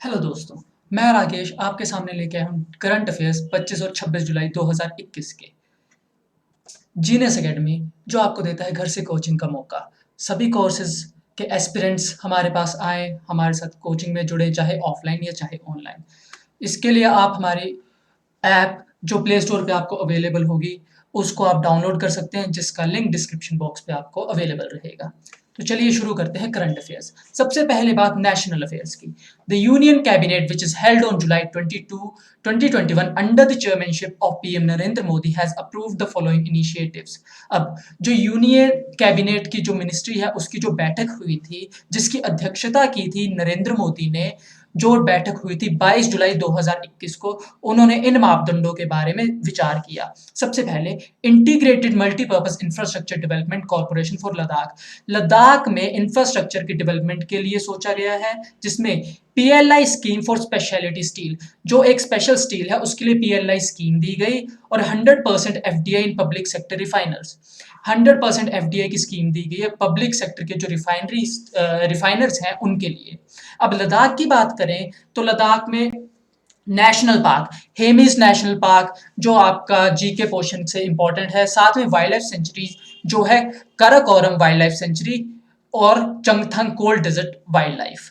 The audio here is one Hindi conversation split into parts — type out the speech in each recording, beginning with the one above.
हेलो दोस्तों, मैं राकेश आपके सामने लेके आया हूँ करंट अफेयर्स 25 और 26 जुलाई 2021 के। जीनियस एकेडमी जो आपको देता है घर से कोचिंग का मौका। सभी कोर्सेज के एस्पिरेंट्स हमारे पास आए, हमारे साथ कोचिंग में जुड़े, चाहे ऑफलाइन या चाहे ऑनलाइन। इसके लिए आप हमारी ऐप जो प्ले स्टोर पे आपको अवेलेबल होगी, उसको आप डाउनलोड कर सकते हैं, जिसका लिंक डिस्क्रिप्शन बॉक्स पे आपको अवेलेबल रहेगा। तो चलिए शुरू करते हैं करंट अफेयर्स। सबसे पहले बात नेशनल अफेयर्स की। The union cabinet which is held on July 22, 2021 under the chairmanship of PM Narendra Modi has approved the following initiatives. अब जो यूनियन कैबिनेट की जो मिनिस्ट्री है उसकी जो बैठक हुई थी, जिसकी अध्यक्षता की थी नरेंद्र मोदी ने, जो बैठक हुई थी 22 जुलाई 2021 को, उन्होंने इन मापदंडों के बारे में विचार किया। सबसे पहले integrated multipurpose infrastructure development corporation for Ladakh. Ladakh में इंफ्रास्ट्रक्चर की डेवलपमेंट के लिए सोचा गया है, जिसमें PLI scheme for speciality steel, जो एक स्पेशल स्टील है उसके लिए पीएलआई स्कीम दी गई, और 100% FDI in public sector refiners. 100% FDI की स्कीम दी गई है पब्लिक सेक्टर के जो रिफाइनर्स हैं उनके लिए। अब लद्दाख की बात करें तो लद्दाख में national park, Hemis national park जो आपका जीके पोर्शन से इंपॉर्टेंट है, साथ में वाइल्ड लाइफ सेंचुरी जो है कराकोरम वाइल्ड लाइफ सेंचुरी और Changthang cold desert wild life.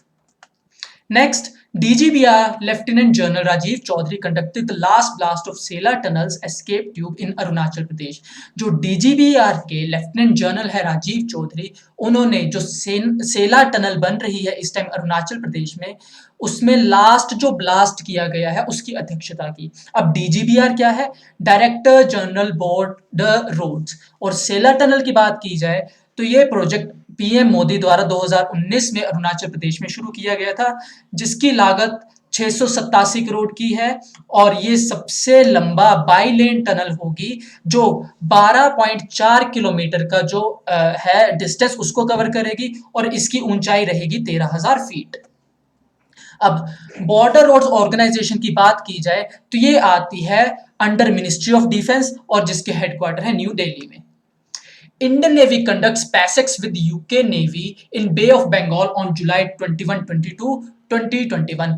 Next, DGBR Lieutenant General Rajiv Chaudhary conducted the last blast of Sela Tunnels escape tube in Arunachal Pradesh. जो DGBR के लेफ्टिनेंट जनरल है राजीव चौधरी, उन्होंने जो सेला टनल बन रही है इस टाइम अरुणाचल प्रदेश में, उसमें लास्ट जो ब्लास्ट किया गया है उसकी अध्यक्षता की। अब डीजीबीआर क्या है? Director general board the roads. और सेला टनल की बात की जाए तो ये प्रोजेक्ट पीएम मोदी द्वारा 2019 में अरुणाचल प्रदेश में शुरू किया गया था, जिसकी लागत 687 करोड़ की है, और ये सबसे लंबा बाई लेन टनल होगी जो 12.4 किलोमीटर का जो है डिस्टेंस उसको कवर करेगी, और इसकी ऊंचाई रहेगी 13,000 फीट। अब बॉर्डर रोड्स ऑर्गेनाइजेशन की बात की जाए तो ये आती है अंडर मिनिस्ट्री ऑफ डिफेंस, और जिसके हेडक्वार्टर है न्यू दिल्ली में। Indian Navy conducts PASEX with UK Navy in Bay of Bengal on July 21, 22, 2021।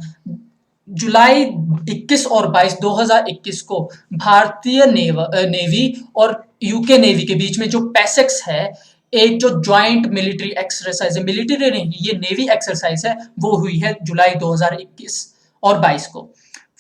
जुलाई 21 और 22 2021 को भारतीय नेवी और यूके नेवी के बीच में जो पैसेक्स है, एक जो ज्वाइंट मिलिट्री एक्सरसाइज है, मिलिट्री नहीं ये नेवी एक्सरसाइज है, वो हुई है जुलाई 2021 और 22 को।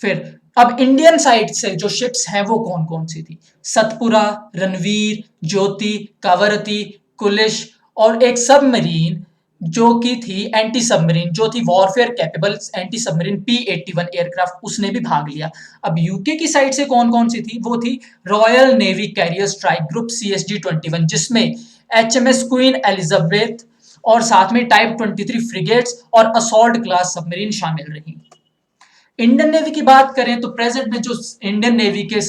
फिर अब इंडियन साइड से जो शिप्स हैं वो कौन कौन सी थी? सतपुरा, रणवीर, ज्योति, कावरती, कुलिश, और एक सबमरीन जो की थी एंटी सबमरीन, जो थी warfare capable anti submarine P-81 aircraft, उसने भी भाग लिया। अब यूके की साइड से कौन कौन सी थी? वो थी royal navy carrier strike group CSG-21, जिसमें HMS क्वीन एलिजाबेथ और साथ में टाइप 23 फ्रिगेट्स और असॉल्ट क्लास सबमरीन शामिल रही। इंडियन नेवी की बात करें तो प्रेजेंट में जो इंडियन नेवी के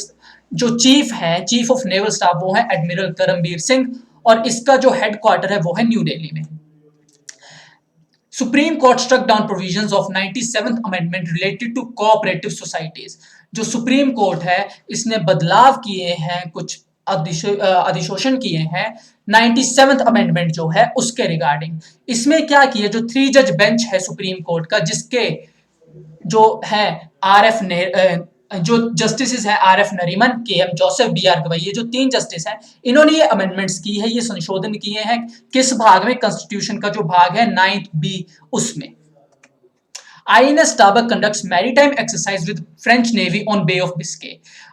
जो चीफ है, चीफ ऑफ नेवल स्टाफ, वो है एडमिरल करमबीर सिंह, और इसका जो हेडक्वार्टर है वो है न्यू दिल्ली में। Supreme Court struck down provisions of 97th amendment related to cooperative societies. जो सुप्रीम कोर्ट है इसने बदलाव किए हैं, कुछ अधिशोषण किए हैं 97th अमेंडमेंट जो है उसके रिगार्डिंग। इसमें क्या किया, जो 3 जज बेंच है सुप्रीम कोर्ट का, जिसके जो है जो जस्टिस है RF Nariman, KM Joseph, BR गवाई, ये जो 3 जस्टिस हैं, इन्होंने ये अमेंडमेंट्स की है, ये संशोधन किए हैं। किस भाग में? कॉन्स्टिट्यूशन का जो भाग है 9th B, उसमें। INS Tabar conducts maritime exercise with French navy on Bay of Biscay.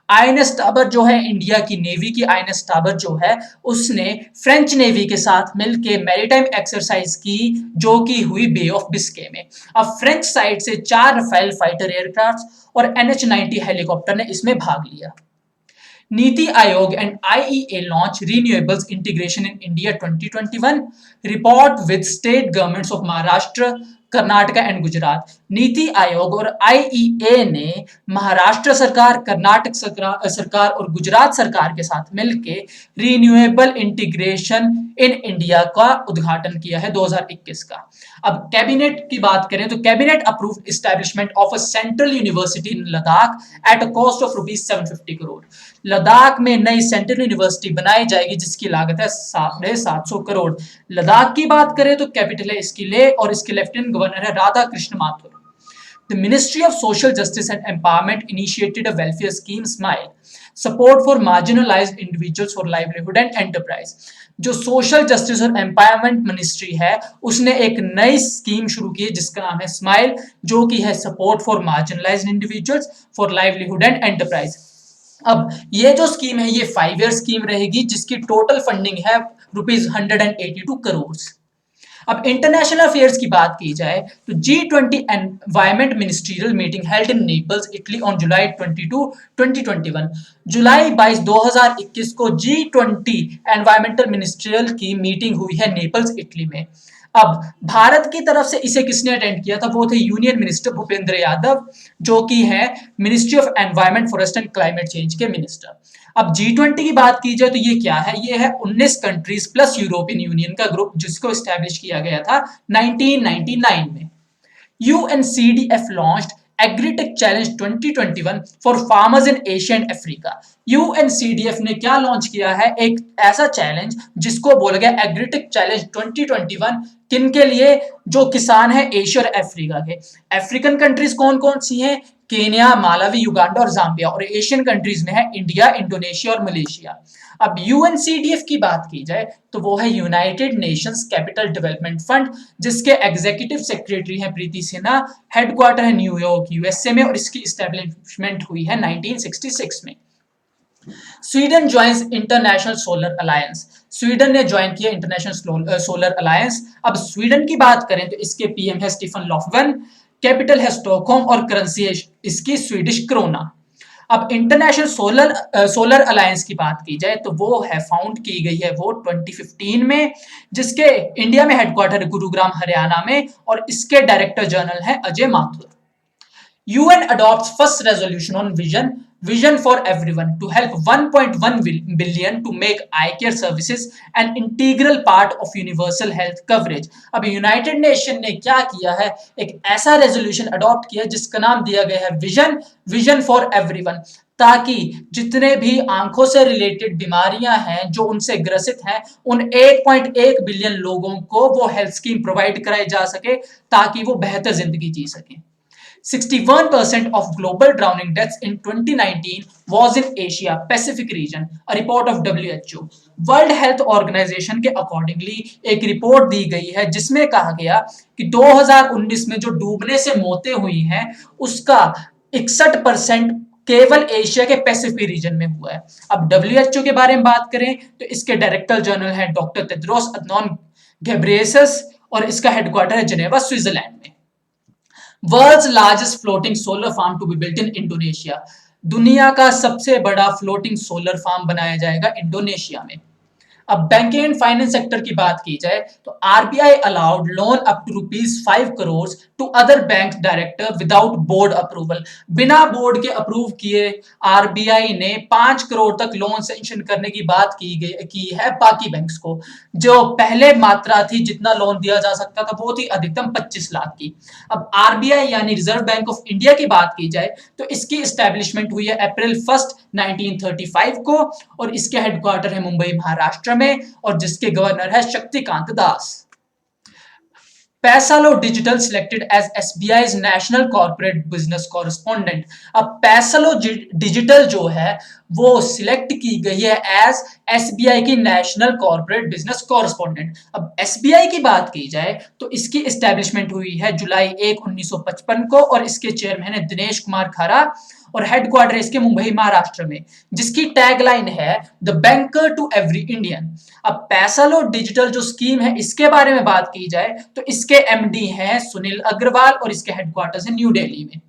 INS Tabar जो है इंडिया की नेवी की INS टाबर जो है, उसने फ्रेंच नेवी के साथ मिलकर मैरीटाइम एक्सरसाइज की, जो की हुई बे ऑफ बिस्के में। अब फ्रेंच साइड से 4 रफेल फाइटर एयरक्राफ्ट और NH-90 हेलीकॉप्टर ने इसमें भाग लिया। NITI Aayog and IEA launch renewables integration in India 2021 report with state governments of Maharashtra, Karnataka and Gujarat. NITI Aayog और IEA ने महाराष्ट्र सरकार, कर्नाटक सरकार और गुजरात सरकार के साथ मिलकर रिन्यूएबल इंटीग्रेशन इन इंडिया का उद्घाटन किया है 2021 का। अब कैबिनेट की बात करें तो cabinet approved establishment of a central university in Ladakh at a cost of ₹750 crore. Ladakh में नई सेंट्रल यूनिवर्सिटी बनाई जाएगी जिसकी लागत है 750 करोड़। लद्दाख की बात करें तो कैपिटल है इसकी लेह, और इसके लेफ्टिनेंट गवर्नर है Radha Krishna Mathur. The Ministry of Social Justice and Empowerment initiated a welfare scheme, SMILE, support for marginalized individuals for livelihood and enterprise. जो सोशल जस्टिस और एम्पावरमेंट मिनिस्ट्री है उसने एक नई स्कीम शुरू की है जिसका नाम है स्माइल, जो कि है support for marginalised individuals for livelihood and enterprise. अब ये जो स्कीम है ये 5 ईयर स्कीम रहेगी जिसकी टोटल फंडिंग है ₹182 करोड़। अब इंटरनेशनल अफेयर्स की बात की जाए तो G20 environment ministerial meeting held in Naples Italy on July 22 2021। जुलाई 22 2021 को G20 एनवायरमेंटल मिनिस्ट्रियल की मीटिंग हुई है नेपल्स इटली में। अब भारत की तरफ से इसे किसने अटेंड किया था, वो थे यूनियन मिनिस्टर भूपेंद्र यादव, जो कि है ministry of environment forest and climate change के मिनिस्टर। अब G20 की बात की जाए तो ये क्या है, ये है 19 कंट्रीज प्लस यूरोपियन यूनियन का ग्रुप जिसको स्टैब्लिश किया गया था 1999 में। UNCDF launched Agritech Challenge 2021 for farmers in Asia and Africa। UNCDF ने क्या लॉन्च किया है, एक ऐसा चैलेंज जिसको बोला गया एग्रीटेक चैलेंज 2021। किन के लिए, जो किसान है एशिया और अफ्रीका के। अफ्रीकन कंट्रीज कौन कौन सी हैं, केन्या, मालावी, युगांडा और जाम्बिया, और एशियन कंट्रीज में है इंडिया, इंडोनेशिया और मलेशिया। अब यूएनसीडीएफ की बात की जाए तो वो है United Nations capital development fund, जिसके एग्जीक्यूटिव सेक्रेटरी हैं प्रीति सिन्हा, हेडक्वार्टर है न्यूयॉर्क यूएसए में, और इसकी एस्टेब्लिशमेंट हुई है 1966 में। Sweden joins international solar alliance. Sweden ने ज्वाइन किया इंटरनेशनल सोलर अलायंस। अब स्वीडन की बात करें तो इसके पीएम है स्टीफन लॉफवेन, कैपिटल है स्टॉकहोम और करेंसी है इसकी स्वीडिश क्रोना। अब इंटरनेशनल सोलर अलायंस की बात की जाए तो वो है फाउंड की गई है वो 2015 में, जिसके इंडिया में हेडक्वार्टर गुरुग्राम हरियाणा में, और इसके डायरेक्टर जनरल है Ajay Mathur. UN adopts first resolution on vision for everyone to help 1.1 billion to make eye care services an integral part of universal health coverage। अब यूनाइटेड नेशन ने क्या किया है, एक ऐसा रेजोल्यूशन अडॉप्ट किया जिसका नाम दिया गया है विजन फॉर एवरीवन, ताकि जितने भी आंखों से रिलेटेड बीमारियां हैं जो उनसे ग्रसित हैं उन 1.1 बिलियन लोगों को वो हेल्थ स्कीम प्रोवाइड कराई जा सके ताकि वो बेहतर जिंदगी जी सकें। 61% of global drowning deaths in 2019 was in Asia Pacific region, a report of WHO। World Health Organization के अकॉर्डिंगली एक रिपोर्ट दी गई है जिसमें कहा गया कि 2019 में जो डूबने से मौतें हुई हैं उसका 61% केवल एशिया के पैसिफिक रीजन में हुआ है। अब WHO के बारे में बात करें तो इसके डायरेक्टर जनरल है डॉक्टर तेद्रोस अदनॉन घेब्रेयेसस, और इसका हेडक्वार्टर है जेनेवा स्विट्जरलैंड में। World's largest floating solar farm to be built in Indonesia. दुनिया का सबसे बड़ा फ्लोटिंग सोलर फार्म बनाया जाएगा इंडोनेशिया में। अब बैंकिंग एंड फाइनेंस सेक्टर की बात की जाए तो RBI allowed loan up to ₹5 crore to other bank director without board approval. बिना बोर्ड के अप्रूव किए आरबीआई ने 5 करोड़ तक लोन सेंक्शन करने की बात की है बाकी बैंक्स को। जो पहले मात्रा थी जितना लोन दिया जा सकता था वो थी अधिकतम 25 लाख की। अब आरबीआई यानी रिजर्व बैंक ऑफ इंडिया की बात की जाए तो इसकी एस्टेब्लिशमेंट हुई है अप्रैल 1 1935 को, और इसके हेडक्वार्टर है मुंबई महाराष्ट्र में, और जिसके गवर्नर है Shaktikanta Das. Paisalo digital selected as SBI's national corporate business correspondent. अब पैसालो डिजिटल जो है वो सिलेक्ट की गई है एज एसबीआई की नेशनल कॉर्पोरेट बिजनेस कॉरेस्पॉन्डेंट। अब एसबीआई की बात की जाए तो इसकी एस्टेब्लिशमेंट हुई है जुलाई 1 1955 को, और इसके चेयरमैन है दिनेश कुमार खरा, और हेडक्वार्टर इसके मुंबई महाराष्ट्र में, जिसकी टैगलाइन है the banker to every Indian. अब पैसालो डिजिटल जो स्कीम है इसके बारे में बात की जाए तो इसके एमडी हैं सुनील अग्रवाल, और इसके हेडक्वार्टर्स है न्यू दिल्ली में।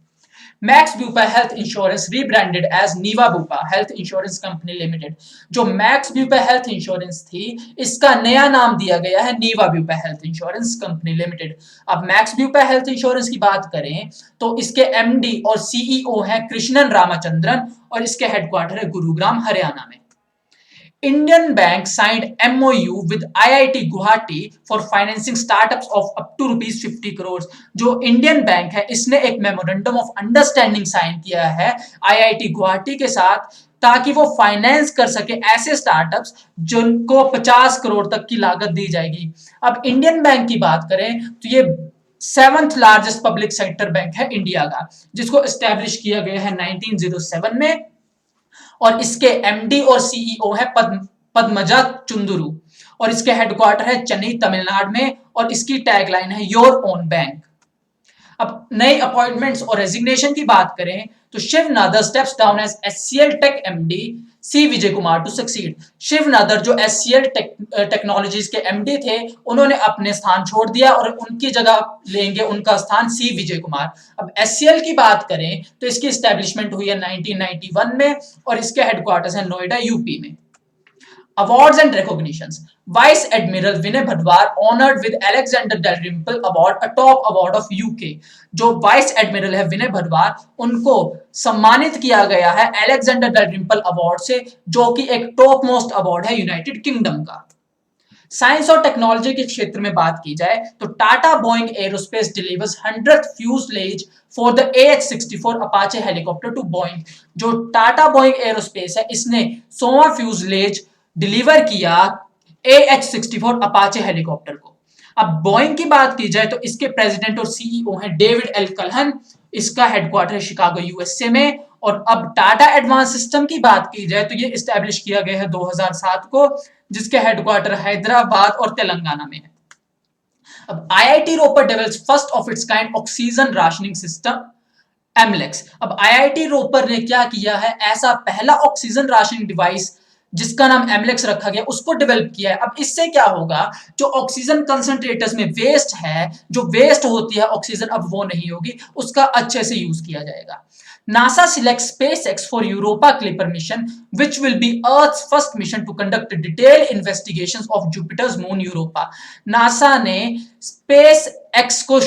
Max Bupa health insurance rebranded as Niva Bupa health insurance company limited. जो मैक्स ब्यूपा हेल्थ इंश्योरेंस थी इसका नया नाम दिया गया है Niva Bupa health insurance company limited. अब मैक्स ब्यूपा हेल्थ इंश्योरेंस की बात करें तो इसके एमडी और सीईओ हैं कृष्णन रामचंद्रन, और इसके हेडक्वार्टर है गुरुग्राम हरियाणा में। Indian Bank signed MOU with IIT Guwahati for financing startups of up to ₹50 crores। जो इंडियन बैंक है इसने एक मेमोरेंडम ऑफ अंडरस्टैंडिंग साइन किया है आईआईटी गुवाहाटी के साथ ताकि वो फाइनेंस कर सके ऐसे स्टार्टअप्स जिनको 50 करोड़ तक की लागत दी जाएगी। अब इंडियन बैंक की बात करें तो ये seventh largest public sector bank है इंडिया का, जिसको एस्टेब्लिश किया गया है 1907 में, और इसके एमडी और सीईओ है पद्मजा चुंदुरु, और इसके हेडक्वार्टर है चेन्नई तमिलनाडु में, और इसकी टैगलाइन है योर ओन बैंक। अब नई अपॉइंटमेंट्स और रेजिग्नेशन की बात करें तो Shiv Nadar steps down as HCL Tech MD, C Vijay Kumar to succeed. Shiv Nadar जो एचसीएल टेक्नोलॉजीज के एमडी थे, उन्होंने अपने स्थान छोड़ दिया और उनकी जगह लेंगे उनका स्थान सी विजय कुमार। अब एचसीएल की बात करें तो इसकी एस्टेब्लिशमेंट हुई है 1991 में, और इसके हेडक्वार्टर्स है नोएडा यूपी में। Awards and recognitions. Vice Admiral Vinay Bhadwar honored with Alexander Dalrymple Award, a top award of UK. जो वाइस एडमिरल है विनय भटवार, उनको सम्मानित किया गया है अलेक्जेंडर डेलरिम्पल अवार्ड से, जो कि एक टॉप मोस्ट अवार्ड है यूनाइटेड किंगडम का। साइंस और टेक्नोलॉजी के क्षेत्र में बात की जाए तो Tata Boeing aerospace delivers 100th fuselage for the AH-64 Apache helicopter to Boeing. जो टाटा बोइंग एरोस्पेस है, इसने 100वां फ्यूजलेज डिलीवर किया AH-64 अपाचे हेलीकॉप्टर को। अब बोइंग की बात की जाए तो इसके प्रेसिडेंट और सीईओ हैं डेविड एल कल्हन, इसका हेडक्वार्टर है शिकागो यूएसए में। और अब टाटा एडवांस सिस्टम की बात की जाए तो ये एस्टेब्लिश किया गया है 2007 को, जिसके हेडक्वार्टर हैदराबाद और तेलंगाना में है। अब IIT Ropar develops first of its kind oxygen rationing system AMLEX. अब आईआईटी रोपर ने क्या किया है, ऐसा पहला ऑक्सीजन राशनिंग डिवाइस जिसका नाम एमलेक्स रखा गया, उसको डेवलप किया है। अब इससे क्या होगा, जो ऑक्सीजन कंसंट्रेटर्स में वेस्ट है, जो वेस्ट होती है ऑक्सीजन, अब वो नहीं होगी, उसका अच्छे से यूज किया जाएगा। NASA selects SpaceX for Europa Clipper mission, which will be Earth's first mission to conduct detailed investigations of Jupiter's moon Europa. NASA ने SpaceX को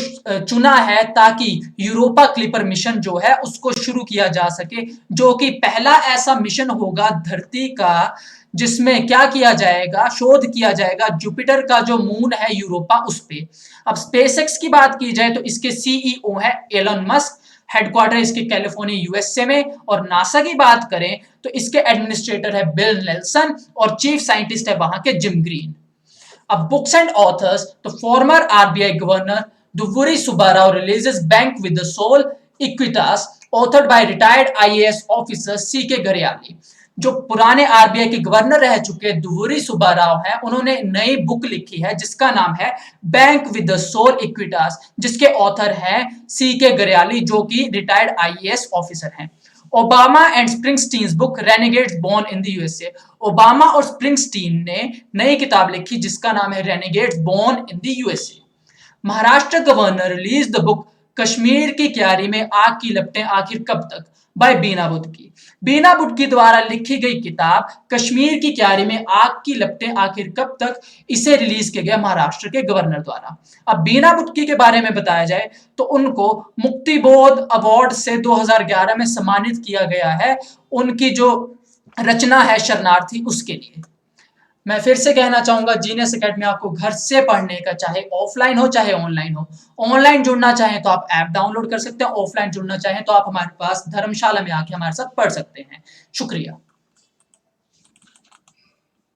चुना है ताकि यूरोपा क्लिपर मिशन जो है उसको शुरू किया जा सके, जो कि पहला ऐसा मिशन होगा धरती का जिसमें क्या किया जाएगा, शोध किया जाएगा जुपिटर का जो मून है यूरोपा, उस पे। अब SpaceX की बात की जाए तो इसके सीईओ है एलन मस्क, हेडक्वार्टर इसके कैलिफोर्निया यूएसए में। और नासा की बात करें तो इसके एडमिनिस्ट्रेटर है बिल नेल्सन, और चीफ साइंटिस्ट है वहां के जिम ग्रीन। अब बुक्स एंड ऑथर्स तो former RBI governor Duvvuri Subbarao releases bank with the soul Equitas, authored by retired IAS officer C K Gariyali. जो पुराने आरबीआई के गवर्नर रह चुके दुवुरी सुब्बाराव हैं, उन्होंने नई बुक लिखी है जिसका नाम है bank with the soul Equitas, जिसके ऑथर हैं सीके गरियाली, जो कि रिटायर्ड आईएएस ऑफिसर हैं। Obama and Springsteen's book Renegades born in the USA. Obama और स्प्रिंगस्टीन ने नई किताब लिखी जिसका नाम है Renegades born in the USA. Maharashtra governor release the book Kashmir की क्यारी में आग की लपटें आखिर कब तक, बाय बीना बुदकी। बीना बुदकी द्वारा लिखी गई किताब कश्मीर की क्यारी में आग की लपटें आखिर कब तक, इसे रिलीज किया गया महाराष्ट्र के गवर्नर द्वारा। अब बीना बुदकी के बारे में बताया जाए तो उनको मुक्तिबोध अवार्ड से 2011 में सम्मानित किया गया है, उनकी जो रचना है शरणार्थी, उसके लिए। मैं फिर से कहना चाहूंगा, जीनियस एकेडमी आपको घर से पढ़ने का, चाहे ऑफलाइन हो चाहे ऑनलाइन हो। ऑनलाइन जुड़ना चाहें तो आप ऐप डाउनलोड कर सकते हैं, ऑफलाइन जुड़ना चाहें तो आप हमारे पास धर्मशाला में आके हमारे साथ पढ़ सकते हैं। शुक्रिया।